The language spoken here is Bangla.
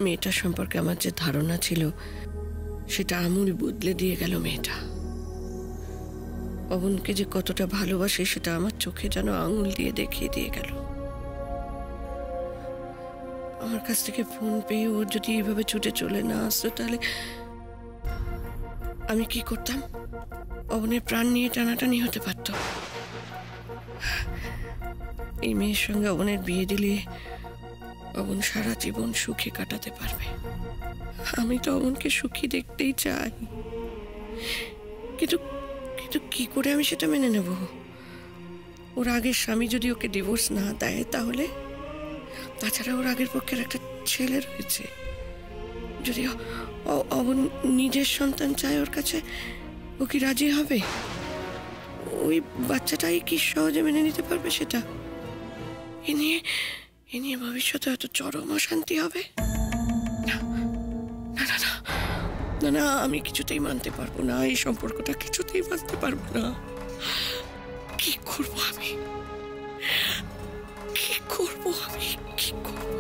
মেয়েটার সম্পর্কে আমার যে ধারণা ছিল সেটা আমূল বদলে দিয়ে গেল মেয়েটা। পবনকে যে কতটা ভালোবাসে সেটা আমার চোখে যেন আঙুল দিয়ে দেখিয়ে দিয়ে গেল। আমার কাছ থেকে ফোন পেয়ে ও যদি এইভাবে ছুটে চলে না আসতো তাহলে আমি কি করতাম? পবনের প্রাণ নিয়ে টানাটানি হতে পারত। এই মেয়ের সঙ্গে পবনের বিয়ে দিলে পবন সারা জীবন সুখে কাটাতে পারবে। আমি তো পবনকে সুখী দেখতেই চাই, কিন্তু কিন্তু কি করে আমি সেটা মেনে নেব? ওর আগের স্বামী যদি ওকে ডিভোর্স না দেয় তাহলে? তাছাড়া ওর আগের পক্ষের একটা ছেলে রয়েছে। যদি পবন নিজের সন্তান চায় ওর কাছে, ও কি রাজি হবে? ওই বাচ্চাটাই কি সহজে মেনে নিতে পারবে সেটা? এ নিয়ে ভবিষ্যতে হয়তো চরম অশান্তি হবে। না না না না না না, আমি কিছুতেই মানতে পারবো না, এই সম্পর্কটা কিছুতেই মানতে পারবো না। কি করবো আমি? কি করবো আমি? কি করবো?